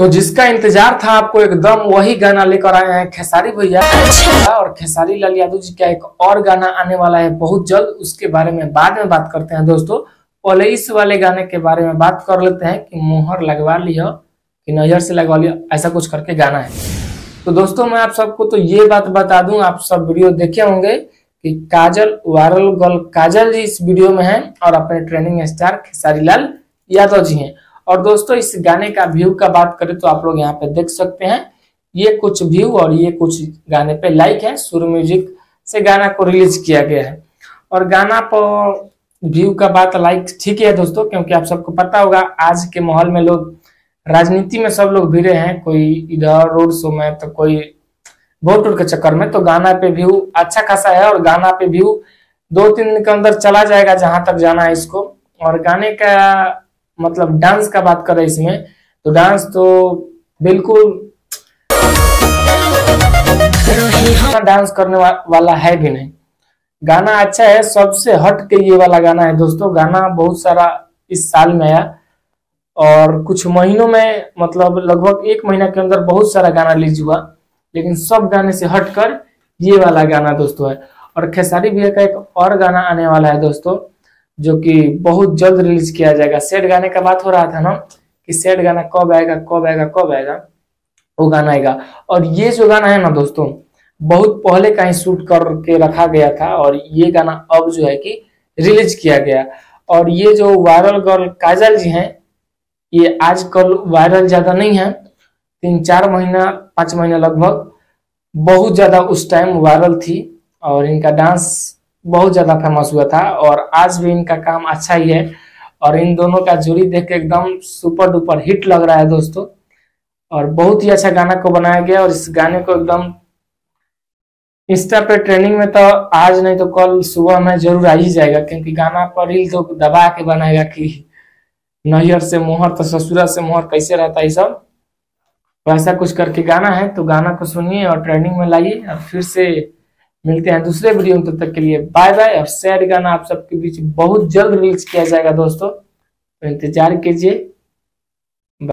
तो जिसका इंतजार था आपको एकदम वही गाना लेकर आए हैं खेसारी भैया। और खेसारी लाल यादव जी का एक और गाना आने वाला है बहुत जल्द, उसके बारे में बाद में बात करते हैं दोस्तों। पहले इस वाले गाने के बारे में बात कर लेते हैं कि मोहर लगवा लिया कि नजर से लगवा लिया, ऐसा कुछ करके गाना है। तो दोस्तों मैं आप सबको तो ये बात बता दूं, आप सब वीडियो देखे होंगे कि काजल वायरल गर्ल काजल जी इस वीडियो में हैं और अपने ट्रेंडिंग स्टार खेसारी लाल यादव जी हैं। और दोस्तों इस गाने का व्यू का बात करें तो आप लोग यहाँ पे देख सकते हैं, ये कुछ व्यू और ये कुछ गाने पे लाइक है। सुर म्यूजिक से गाना को रिलीज किया गया है और गाना पर व्यू का बात लाइक ठीक है दोस्तों, क्योंकि आप सबको पता होगा आज के माहौल में लोग राजनीति में सब लोग भिड़े हैं, कोई इधर रोड शो में तो कोई वोट के चक्कर में। तो गाना पे व्यू अच्छा खासा है और गाना पे व्यू 2-3 दिन के अंदर चला जाएगा जहां तक जाना है इसको। और गाने का मतलब डांस का बात करें इसमें तो डांस तो बिल्कुल डांस करने वाला है भी नहीं। गाना अच्छा है, सबसे हट के ये वाला गाना है दोस्तों। गाना बहुत सारा इस साल में आया और कुछ महीनों में मतलब लगभग 1 महीना के अंदर बहुत सारा गाना रिलीज हुआ, लेकिन सब गाने से हटकर ये वाला गाना दोस्तों है। और खेसारी भैया का एक और गाना आने वाला है दोस्तों, जो कि बहुत जल्द रिलीज किया जाएगा। सैड गाने का बात हो रहा था ना कि सैड गाना कब आएगा कब आएगा कब आएगा, वो गाना आएगा। और ये जो गाना है ना दोस्तों बहुत पहले का ही शूट करके रखा गया था और ये गाना अब जो है कि रिलीज किया गया। और ये जो वायरल गर्ल काजल जी हैं ये आजकल वायरल ज्यादा नहीं है, 3-4 महीना 5 महीना लगभग बहुत ज्यादा उस टाइम वायरल थी और इनका डांस बहुत ज्यादा फेमस हुआ था और आज भी इनका काम अच्छा ही है। और इन दोनों का जोड़ी देख के एकदम सुपर डुपर हिट लग रहा है दोस्तों और बहुत ही अच्छा गाना को बनाया गया। और इस गाने को एकदम इंस्टा पे ट्रेंडिंग में तो आज नहीं तो कल सुबह में जरूर आ ही जाएगा, क्योंकि गाना पर रील तो दबा के बनाएगा कि नैहर से मोहर तो ससुरा से मोहर कैसे रहता है सब, वैसा कुछ करके गाना है। तो गाना को सुनिए और ट्रेंडिंग में लाइए और फिर से मिलते हैं दूसरे वीडियो में। तब तक के लिए बाय बाय। और सैड गाना आप सबके बीच बहुत जल्द रिलीज किया जाएगा दोस्तों, तो इंतजार कीजिए।